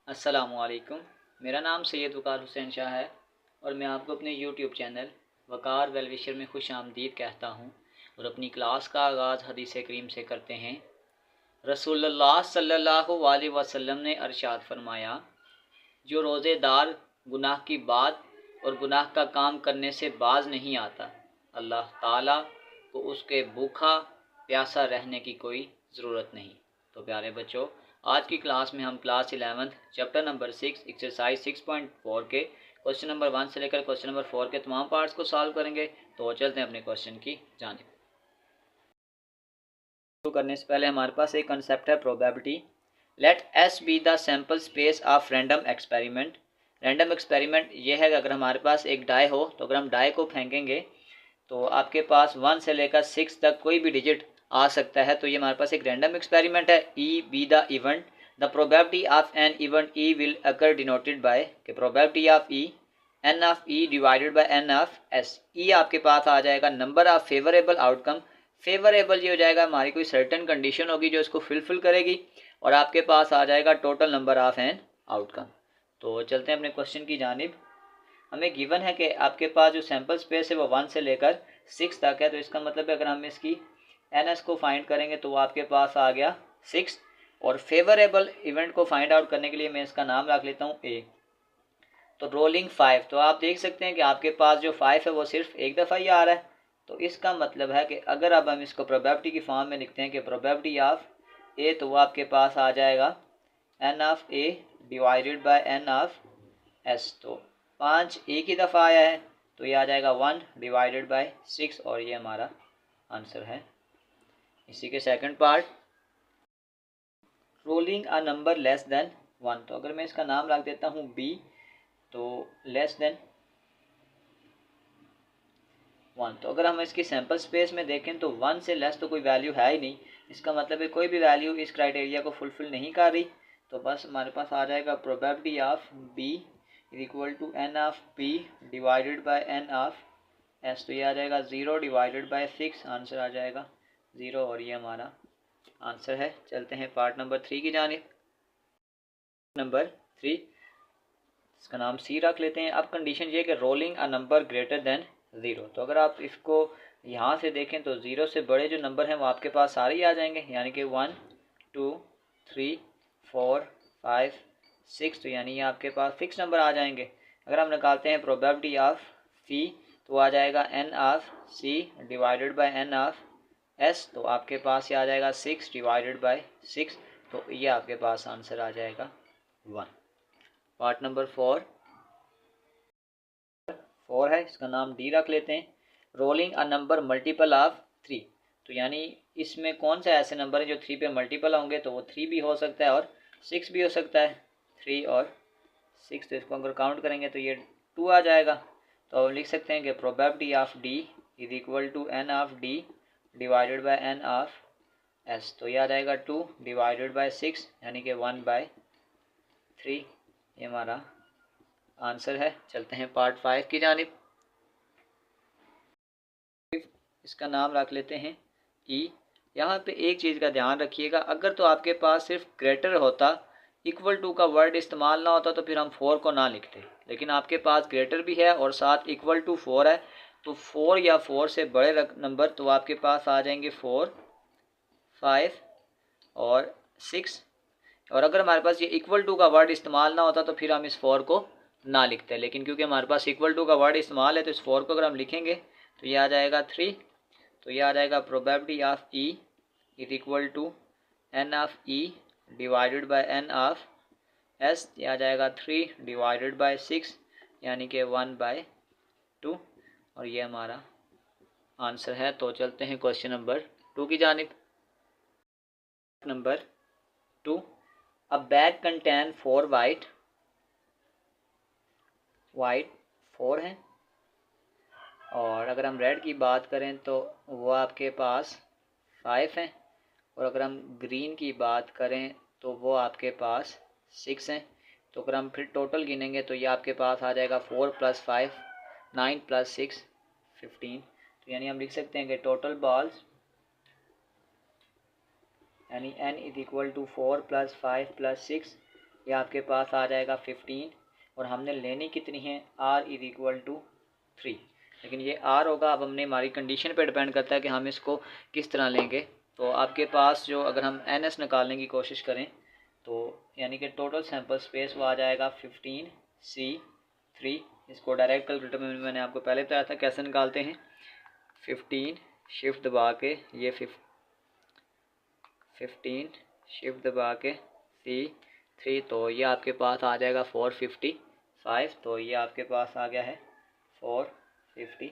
अस्सलामुअलैकुम। मेरा नाम सैयद वकार हुसैन शाह है और मैं आपको अपने यूट्यूब चैनल वकार वेलविशर में खुश आमदीद कहता हूँ। और अपनी क्लास का आगाज़ हदीस करीम से करते हैं। रसूलुल्लाह सल्लल्लाहु अलैहि वसल्लम ने अरशाद फरमाया, जो रोज़ेदार गुनाह की बात और गुनाह का काम करने से बाज नहीं आता, अल्लाह ताला को उसके भूखा प्यासा रहने की कोई ज़रूरत नहीं। तो प्यारे बच्चों, आज की क्लास में हम क्लास 11 चैप्टर नंबर 6 एक्सरसाइज 6.4 के क्वेश्चन नंबर 1 से लेकर क्वेश्चन नंबर 4 के तमाम पार्ट्स को सॉल्व करेंगे। तो चलते हैं अपने क्वेश्चन की जानिब। शुरू करने से पहले हमारे पास एक कंसेप्ट है probability. Let S be the sample space of random experiment. Random experiment ये है कि अगर हमारे पास एक डाई हो तो अगर हम डाई को फेंकेंगे तो आपके पास 1 से लेकर 6 तक कोई भी डिजिट आ सकता है। तो ये हमारे पास एक रैंडम एक्सपेरिमेंट है। E be the event, the probability of an event E will occur denoted by के probability of E N of E divided by N of S. E आपके पास आ जाएगा number of favourable outcome. Favourable ये हो जाएगा हमारी कोई सर्टेन कंडीशन होगी जो इसको फुलफिल करेगी, और आपके पास आ जाएगा total number of an outcome. तो चलते हैं अपने क्वेश्चन की जानिब। हमें गिवन है कि आपके पास जो सैम्पल स्पेस है वो 1 से लेकर 6 तक है। तो इसका मतलब है अगर हम इसकी एन एस को फाइंड करेंगे तो वो आपके पास आ गया 6। और फेवरेबल इवेंट को फाइंड आउट करने के लिए मैं इसका नाम रख लेता हूँ ए। तो रोलिंग 5, तो आप देख सकते हैं कि आपके पास जो 5 है वो सिर्फ एक दफ़ा ही आ रहा है। तो इसका मतलब है कि अगर अब हम इसको प्रोबेबिलिटी की फॉर्म में लिखते हैं कि प्रोबेबिलिटी ऑफ ए, तो वो आपके पास आ जाएगा N of A divided by N of S. तो 5 एक ही दफ़ा आया है तो ये आ जाएगा 1 डिवाइडेड बाय 6, और ये हमारा आंसर है। इसी के second part, rolling a number less than 1। तो अगर मैं इसका नाम रख देता हूँ बी, तो लेस देन 1। तो अगर हम इसकी सैम्पल स्पेस में देखें तो 1 से लेस तो कोई वैल्यू है ही नहीं। इसका मतलब है कोई भी वैल्यू इस क्राइटेरिया को फुलफिल नहीं कर रही। तो बस हमारे पास आ जाएगा probability of B equal to N of P divided by N of S. तो ये आ जाएगा 0 डिवाइडेड बाय 6, आंसर आ जाएगा 0, और ये हमारा आंसर है। चलते हैं पार्ट नंबर 3 की जानिब। नंबर 3, इसका नाम सी रख लेते हैं। अब कंडीशन ये कि rolling a number greater than 0। तो अगर आप इसको यहाँ से देखें तो 0 से बड़े जो नंबर हैं वो आपके पास सारे ही आ जाएंगे, यानी कि 1 2 3 4 5 6। तो यानी ये आपके पास फिक्स नंबर आ जाएंगे। अगर हम निकालते हैं प्रोबेबिलिटी ऑफ फी, तो आ जाएगा N of C divided by N of S. तो आपके पास ये आ जाएगा 6 डिवाइडेड बाय 6। तो ये आपके पास आंसर आ जाएगा 1। पार्ट नंबर 4 है, इसका नाम डी रख लेते हैं। Rolling a number multiple of 3। तो यानी इसमें कौन सा ऐसे नंबर है जो 3 पे मल्टीपल होंगे, तो वो 3 भी हो सकता है और 6 भी हो सकता है। 3 और 6, तो इसको अगर काउंट करेंगे तो ये 2 आ जाएगा। तो हम लिख सकते हैं कि probability of D is equal to N of D divided by N of S. तो ये आ जाएगा 2 डिवाइडेड बाय 6, यानी कि 1/3। ये हमारा आंसर है। चलते हैं पार्ट 5 की जानिब। इसका नाम रख लेते हैं ई। यहाँ पे एक चीज़ का ध्यान रखिएगा, अगर तो आपके पास सिर्फ ग्रेटर होता, इक्वल टू का वर्ड इस्तेमाल ना होता, तो फिर हम 4 को ना लिखते। लेकिन आपके पास ग्रेटर भी है और साथ इक्वल टू 4 है, तो 4 या 4 से बड़े नंबर तो आपके पास आ जाएंगे 4 5 और 6। और अगर हमारे पास ये इक्वल टू का वर्ड इस्तेमाल ना होता तो फिर हम इस 4 को ना लिखते। लेकिन क्योंकि हमारे पास इक्वल टू का वर्ड इस्तेमाल है तो इस 4 को अगर हम लिखेंगे तो ये आ जाएगा 3। तो ये आ जाएगा probability of E is equal to N of E divided by N of S. ये आ जाएगा 3 डिवाइडेड बाय 6, यानी कि 1/2, और ये हमारा आंसर है। तो चलते हैं क्वेश्चन नंबर 2 की जानिब। नंबर 2, अ बैग कंटेन 4 वाइट 4 हैं, और अगर हम रेड की बात करें तो वो आपके पास 5 हैं, और अगर हम ग्रीन की बात करें तो वो आपके पास 6 हैं। तो अगर हम फिर टोटल गिनेंगे तो ये आपके पास आ जाएगा 4 + 5 9 + 6 15। तो यानी हम लिख सकते हैं कि टोटल बॉल्स यानी n इज इक्वल टू 4 + 5 + 6 ये आपके पास आ जाएगा 15 और हमने लेनी कितनी है r इज इक्वल टू 3, लेकिन ये r होगा। अब हमने हमारी कंडीशन पे डिपेंड करता है कि हम इसको किस तरह लेंगे। तो आपके पास जो अगर हम ns निकालने की कोशिश करें तो यानी कि टोटल सैंपल स्पेस वो आ जाएगा 15c3। इसको डायरेक्ट कैलकुलेटर में मैंने आपको पहले बताया था कैसे निकालते हैं। 15 शिफ्ट दबा के ये 15 शिफ्ट दबा के C3, तो ये आपके पास आ जाएगा 455। तो ये आपके पास आ गया है 455।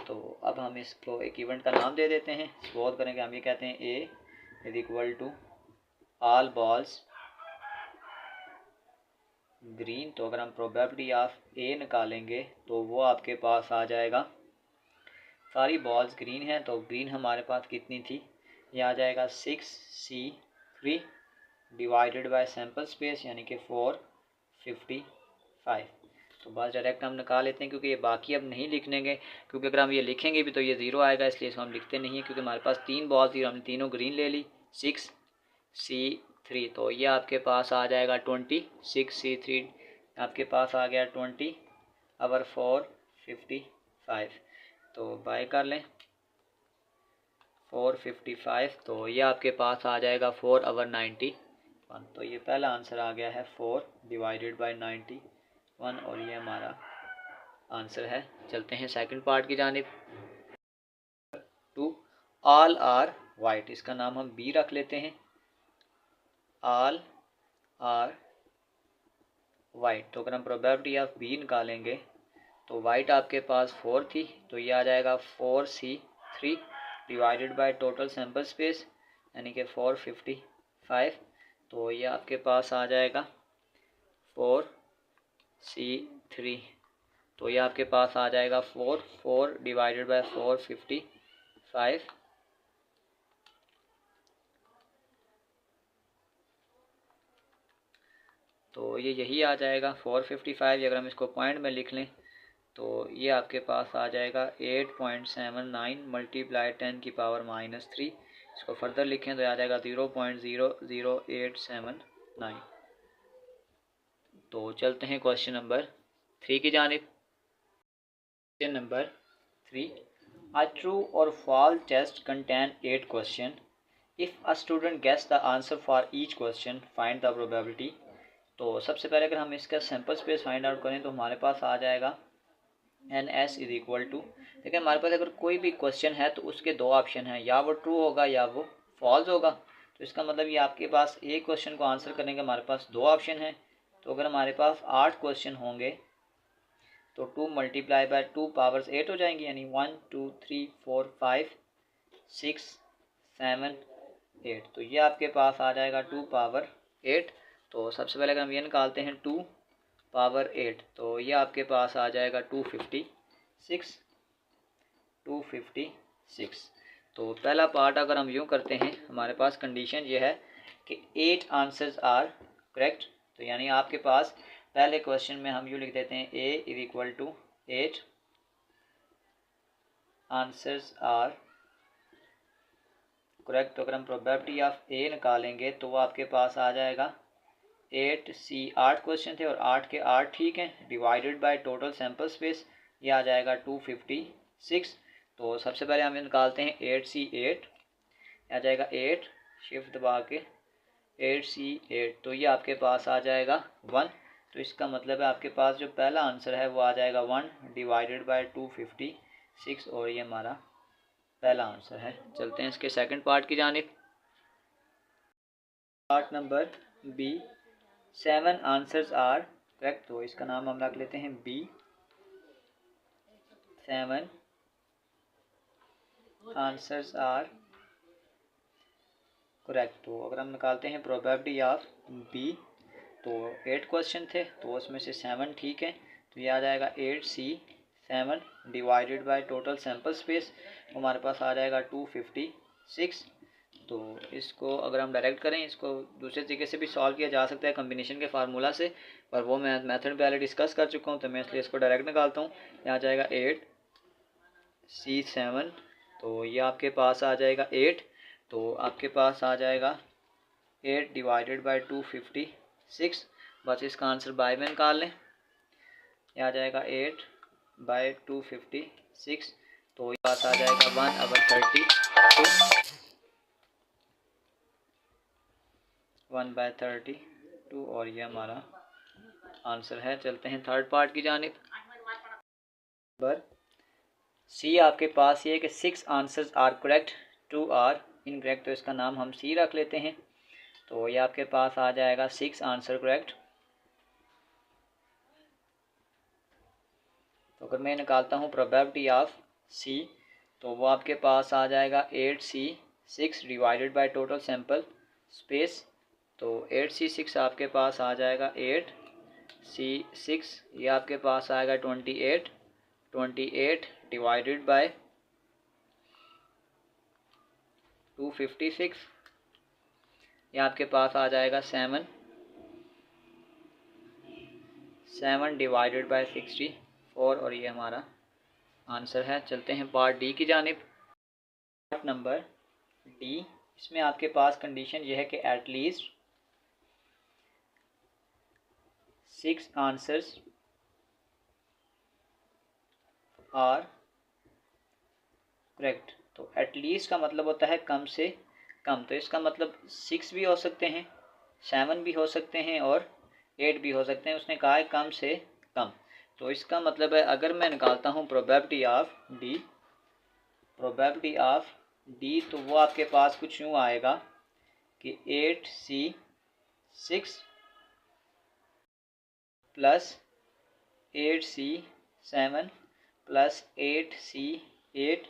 तो अब हम इसको एक इवेंट का नाम दे देते हैं। सपोज करेंगे हम ये कहते हैं A is equal to all balls green. तो अगर हम प्रोबेबिलिटी ऑफ A निकालेंगे तो वो आपके पास आ जाएगा, सारी बॉल्स ग्रीन हैं तो ग्रीन हमारे पास कितनी थी, ये आ जाएगा 6c3 divided by sample space यानी कि 455। तो बस डायरेक्ट हम निकाल लेते हैं क्योंकि ये बाकी अब नहीं लिखेंगे, क्योंकि अगर हम ये लिखेंगे भी तो ये ज़ीरो आएगा, इसलिए इसको हम लिखते नहीं है क्योंकि हमारे पास 3 बॉल्स थी, हमने तीनों ग्रीन ले ली। 6c3 तो ये आपके पास आ जाएगा 20। 6c3 आपके पास आ गया 20 ओवर 455। तो बाय कर लें 455, तो ये आपके पास आ जाएगा 4 ओवर 91। तो ये पहला आंसर आ गया है 4 डिवाइडेड बाय 91 और ये हमारा आंसर है। चलते हैं सेकंड पार्ट की जानिब। टू ऑल आर वाइट, इसका नाम हम बी रख लेते हैं। ऑल आर वाइट, तो अगर हम प्रोबेबिलिटी ऑफ बी निकालेंगे तो वाइट आपके पास 4 थी तो ये आ जाएगा 4c3 divided by total sample space यानी कि 455। तो ये आपके पास आ जाएगा 4c3, तो ये आपके पास आ जाएगा 4 डिवाइडेड बाय 455। तो ये यही आ जाएगा 455। अगर हम इसको पॉइंट में लिख लें तो ये आपके पास आ जाएगा 8.79 मल्टीप्लाई 10 की पावर -3। इसको फर्दर लिखें तो आ जाएगा 0.00879। तो चलते हैं क्वेश्चन नंबर 3 की जानिब। क्वेश्चन नंबर 3, अ ट्रू और false test contain 8 question. If a student guess the answer for each question find the probability. तो सबसे पहले अगर हम इसका सैंपल स्पेस फाइंड आउट करें तो हमारे पास आ जाएगा NS इज इक्वल टू, देखिए हमारे पास अगर कोई भी क्वेश्चन है तो उसके दो ऑप्शन हैं, या वो ट्रू होगा या वो फॉल्स होगा। तो इसका मतलब ये आपके पास एक क्वेश्चन को आंसर करने के हमारे पास दो ऑप्शन हैं। तो अगर हमारे पास 8 क्वेश्चन होंगे तो 2 मल्टीप्लाई बाय 2 पावर्स 8 हो जाएंगी, यानी 1 2 3 4 5 6 7 8। तो ये आपके पास आ जाएगा 2 पावर 8। तो सबसे पहले अगर हम ये निकालते हैं 2 पावर 8 तो ये आपके पास आ जाएगा 256। तो पहला पार्ट अगर हम यूँ करते हैं हमारे पास कंडीशन ये है कि 8 आंसर्स आर करेक्ट। तो यानी आपके पास पहले क्वेश्चन में हम यूँ लिख देते हैं A is equal to 8 answers are correct. तो अगर हम प्रोबेबिलिटी ऑफ A निकालेंगे तो वो आपके पास आ जाएगा 8C, 8 क्वेश्चन थे और 8 के 8 ठीक हैं, divided by total sample space ये आ जाएगा 256। तो सबसे पहले हम निकालते हैं 8C8, आ जाएगा 8 शिफ्ट दबा के 8C8, तो ये आपके पास आ जाएगा 1। तो इसका मतलब है आपके पास जो पहला आंसर है वो आ जाएगा 1 डिवाइडेड बाय 256 और ये हमारा पहला आंसर है। चलते हैं इसके सेकंड पार्ट की जानिब। Part number B, 7 answers are correct. तो इसका नाम हम रख लेते हैं बी, 7 आंसर्स आर करेक्ट। तो अगर हम निकालते हैं प्रोबेबिलिटी ऑफ बी तो 8 क्वेश्चन थे तो उसमें से 7 ठीक है, तो ये आ जाएगा 8C7 divided by total sample space हमारे पास आ जाएगा 256। तो इसको अगर हम डायरेक्ट करें, इसको दूसरे तरीके से भी सॉल्व किया जा सकता है कम्बिनेशन के फार्मूला से, पर वो मैं मेथड पहले डिस्कस कर चुका हूँ तो मैं इसलिए इसको डायरेक्ट निकालता हूँ। यहाँ आ जाएगा 8C7, तो ये आपके पास आ जाएगा 8, तो आपके पास आ जाएगा 8 डिवाइडेड बाई 256, बस इसका आंसर बाय में निकाल लें, ये आ जाएगा 8 बाई 256, तो ये पास आ जाएगा 1/32, 1/32, और ये हमारा आंसर है। चलते हैं थर्ड पार्ट की जानिब। नंबर सी आपके पास ये है कि 6 answers are correct, 2 are incorrect, तो इसका नाम हम सी रख लेते हैं। तो ये आपके पास आ जाएगा 6 आंसर करेक्ट। तो अगर मैं निकालता हूँ प्रोबेबिलिटी ऑफ सी, तो वो आपके पास आ जाएगा 8C 6 divided by total sample space. तो 8C6 आपके पास आ जाएगा 8C6, ये आपके पास आएगा 28, 28 डिवाइडेड बाय 256, ये आपके पास आ जाएगा 7, 7 डिवाइडेड बाय 64, और ये हमारा आंसर है। चलते हैं पार्ट डी की जानिब। पार्ट नंबर डी, इसमें आपके पास कंडीशन यह है कि at least 6 answers are correct. तो एटलीस्ट का मतलब होता है कम से कम, तो इसका मतलब 6 भी हो सकते हैं, 7 भी हो सकते हैं और 8 भी हो सकते हैं। उसने कहा है कम से कम, तो इसका मतलब है अगर मैं निकालता हूँ probability of D, probability of D, तो वो आपके पास कुछ यूँ आएगा कि 8C6 plus 8C7 plus 8C8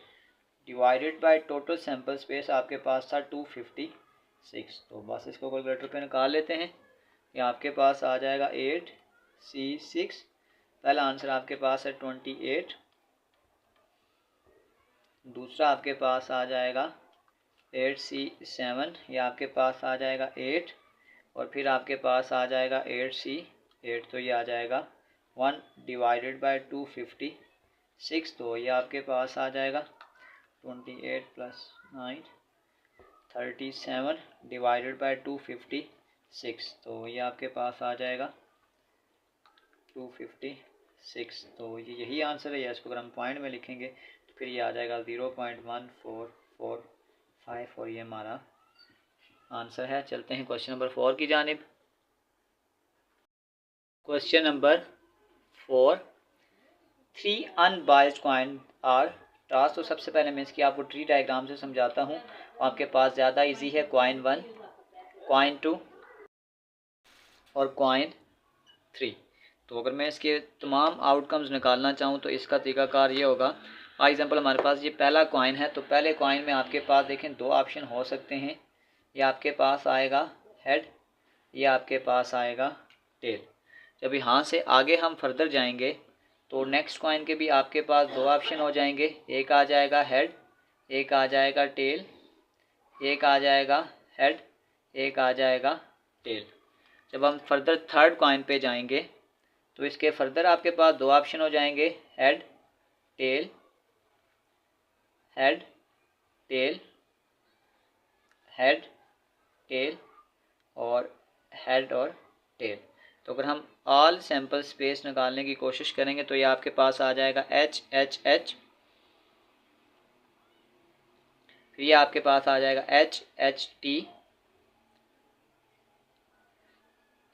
divided by total sample space आपके पास था 256। तो बस इसको कैलकुलेटर पे निकाल लेते हैं। ये आपके पास आ जाएगा 8C6, पहला आंसर आपके पास है 28, दूसरा आपके पास आ जाएगा 8C7, ये आपके पास आ जाएगा 8, और फिर आपके पास आ जाएगा 8C8, तो ये आ जाएगा 1 डिवाइडेड बाय 256, तो ये आपके पास आ जाएगा 28 प्लस 9 37 डिवाइडेड बाय 256, तो ये आपके पास आ जाएगा 256। तो ये यही आंसर है। इसको अगर हम पॉइंट में लिखेंगे तो फिर ये आ जाएगा 0.1445, और ये हमारा आंसर है। चलते हैं क्वेश्चन नंबर 4 की जानिब। Question number 4, 3 unbiased coin are toss. तो सबसे पहले मैं इसकी आपको ट्री डायग्राम से समझाता हूँ, आपके पास ज़्यादा इजी है। कॉइन 1, कॉइन 2 और कॉइन 3। तो अगर मैं इसके तमाम आउटकम्स निकालना चाहूँ तो इसका तरीकाकार ये होगा। फॉर एग्जांपल हमारे पास ये पहला कॉइन है, तो पहले कॉइन में आपके पास देखें 2 ऑप्शन हो सकते हैं। ये आपके पास आएगा हेड, ये आपके पास आएगा टेल। जब यहाँ से आगे हम फर्दर जाएंगे तो नेक्स्ट कॉइन के भी आपके पास 2 ऑप्शन हो जाएंगे, एक आ जाएगा हेड, एक आ जाएगा टेल, एक आ जाएगा हेड, एक आ जाएगा टेल। जब हम फर्दर थर्ड कॉइन पे जाएंगे तो इसके फर्दर आपके पास 2 ऑप्शन हो जाएंगे, head tail, head tell, head tell, और हेड और टेल। तो अगर हम ऑल सैंपल स्पेस निकालने की कोशिश करेंगे तो ये आपके पास आ जाएगा एच एच एच, फिर ये आपके पास आ जाएगा H H T,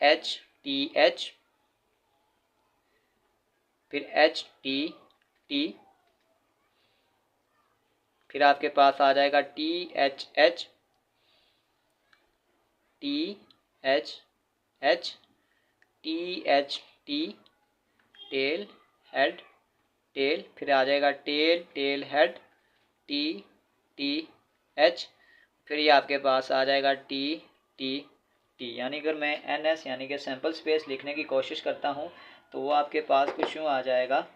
H T H, फिर एच टी टी, फिर आपके पास आ जाएगा T H H, T H H, T H T, tail head tail, फिर आ जाएगा tail tail head, T T H, फिर ये आपके पास आ जाएगा टी टी टी। यानी अगर मैं एन एस यानी कि सैंपल स्पेस लिखने की कोशिश करता हूँ तो वो आपके पास कुछ यूँ आ जाएगा।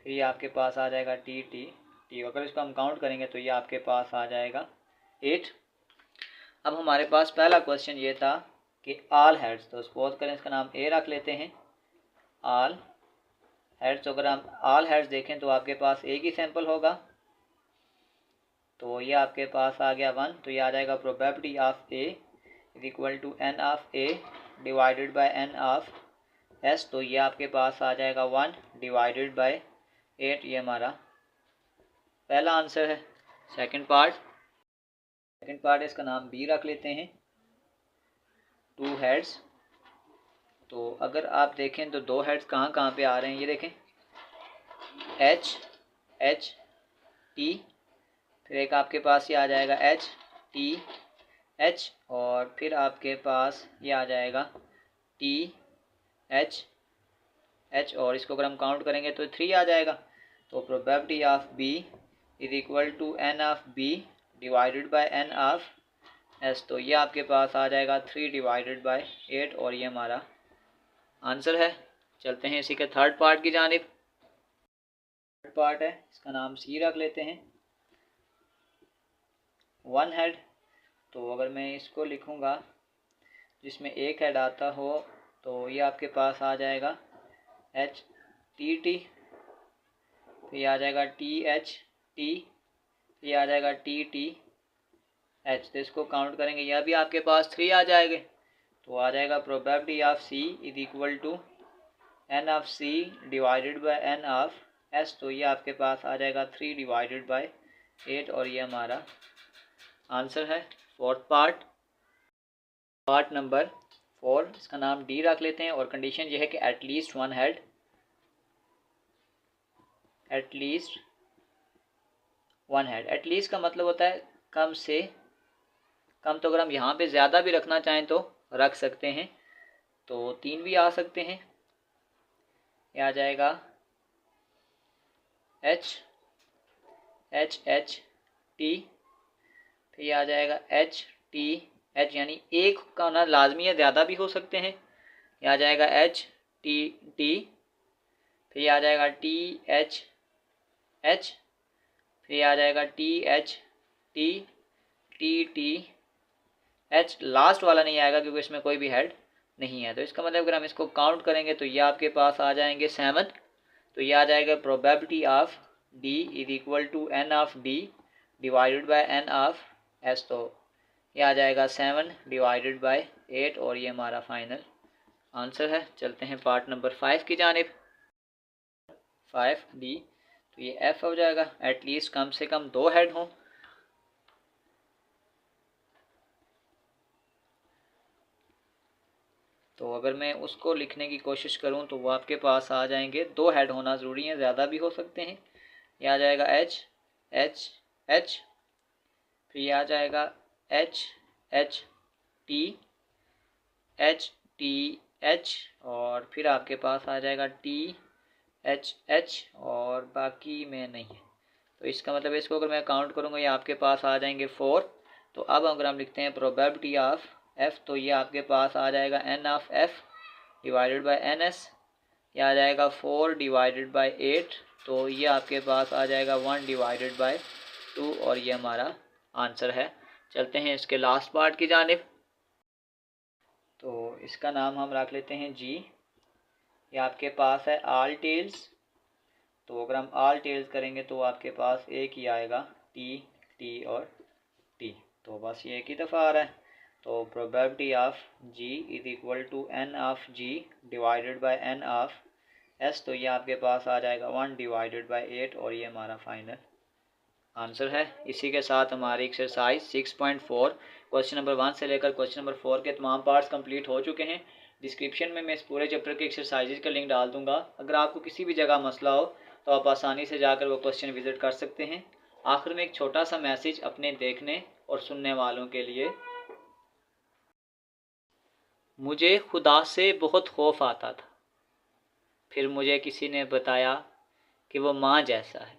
फिर ये आपके पास आ जाएगा टी टी टी। अगर इसको हम काउंट करेंगे तो ये आपके पास आ जाएगा 8। अब हमारे पास पहला क्वेश्चन ये था कि ऑल हेड्स, तो सपोज करें इसका नाम ए रख लेते हैं। ऑल हेड्स, तो अगर हम ऑल हेड्स देखें तो आपके पास एक ही सैंपल होगा, तो ये आपके पास आ गया 1। तो ये आ जाएगा probability of A is equal to N of A divided by N of S. तो ये आपके पास आ जाएगा 1 डिवाइडेड बाय 8। ये हमारा पहला आंसर है। सेकंड पार्ट इसका नाम बी रख लेते हैं। 2 हेड्स, तो अगर आप देखें तो 2 हेड्स कहाँ कहाँ पे आ रहे हैं, ये देखें एच एच टी, फिर एक आपके पास ये आ जाएगा एच टी एच, और फिर आपके पास ये आ जाएगा टी एच एच, और इसको अगर हम काउंट करेंगे तो 3 आ जाएगा। तो probability of B is equal to N of B divided by N of S. तो ये आपके पास आ जाएगा 3 डिवाइडेड बाय 8, और ये हमारा आंसर है। चलते हैं इसी के थर्ड पार्ट की जानिब। थर्ड पार्ट है, इसका नाम सी रख लेते हैं। 1 हेड, तो अगर मैं इसको लिखूँगा जिसमें एक हेड आता हो तो ये आपके पास आ जाएगा एच टी टी, फिर आ जाएगा टी एच टी, फिर आ जाएगा टी टी एच। तो इसको काउंट करेंगे यह भी आपके पास 3 आ जाएंगे। तो आ जाएगा probability of C is equal to N of C divided by N of S. तो ये आपके पास आ जाएगा 3 डिवाइडेड बाय 8, और ये हमारा आंसर है। फोर्थ पार्ट नंबर 4, इसका नाम डी रख लेते हैं, और कंडीशन ये है कि at least 1 head, at least 1 head. At least का मतलब होता है कम से कम, तो अगर हम यहाँ पे ज़्यादा भी रखना चाहें तो रख सकते हैं, तो 3 भी आ सकते हैं। ये आ जाएगा एच एच एच टी, फिर ये आ जाएगा एच टी एच, यानी एक का होना लाजमी है, ज़्यादा भी हो सकते हैं। ये आ जाएगा एच टी टी, फिर ये आ जाएगा टी एच एच, फिर आ जाएगा T H T T T H. Last वाला नहीं आएगा क्योंकि इसमें कोई भी हेड नहीं है। तो इसका मतलब अगर हम इसको काउंट करेंगे तो ये आपके पास आ जाएंगे 7। तो ये आ जाएगा probability of D is equal to N of D divided by N of S. तो ये आ जाएगा 7 डिवाइडेड बाय 8, और ये हमारा फाइनल आंसर है। चलते हैं पार्ट नंबर 5 की जानिब। 5 डी, तो ये एफ हो जाएगा, एटलीस्ट कम से कम 2 हेड हों। तो अगर मैं उसको लिखने की कोशिश करूं तो वो आपके पास आ जाएंगे, 2 हेड होना ज़रूरी है, ज़्यादा भी हो सकते हैं। ये आ जाएगा एच एच एच, फिर ये आ जाएगा एच एच टी एच, और फिर आपके पास आ जाएगा टी एच एच, और बाकी में नहीं है। तो इसका मतलब इसको अगर मैं काउंट करूँगा ये आपके पास आ जाएंगे 4। तो अब अगर हम लिखते हैं प्रोबेबिलिटी ऑफ एफ़, तो ये आपके पास आ जाएगा N of F divided by N S. ये आ जाएगा 4 डिवाइडेड बाय 8, तो ये आपके पास आ जाएगा 1 डिवाइडेड बाय 2, और ये हमारा आंसर है। चलते हैं इसके लास्ट पार्ट की जानिब। तो इसका नाम हम रख लेते हैं जी। ये आपके पास है ऑल टेल्स, तो अगर हम ऑल टेल्स करेंगे तो आपके पास एक ही आएगा टी टी और टी, तो बस ये एक ही दफ़ा आ रहा है। तो probability of G is equal to N of G divided by N of S. तो ये आपके पास आ जाएगा 1 डिवाइडेड बाय 8, और ये हमारा फाइनल आंसर है। इसी के साथ हमारी एक्सरसाइज 6.4 क्वेश्चन नंबर 1 से लेकर क्वेश्चन नंबर 4 के तमाम पार्ट्स कंप्लीट हो चुके हैं। डिस्क्रिप्शन में मैं इस पूरे चैप्टर के एक्सरसाइजेज का लिंक डाल दूंगा। अगर आपको किसी भी जगह मसला हो तो आप आसानी से जाकर वो क्वेश्चन विजिट कर सकते हैं। आखिर में एक छोटा सा मैसेज अपने देखने और सुनने वालों के लिए, मुझे खुदा से बहुत खौफ आता था, फिर मुझे किसी ने बताया कि वो माँ जैसा है।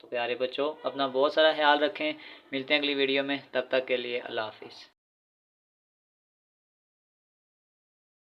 तो प्यारे बच्चों, अपना बहुत सारा ख्याल रखें। मिलते हैं अगली वीडियो में, तब तक के लिए अल्लाह हाफिज़।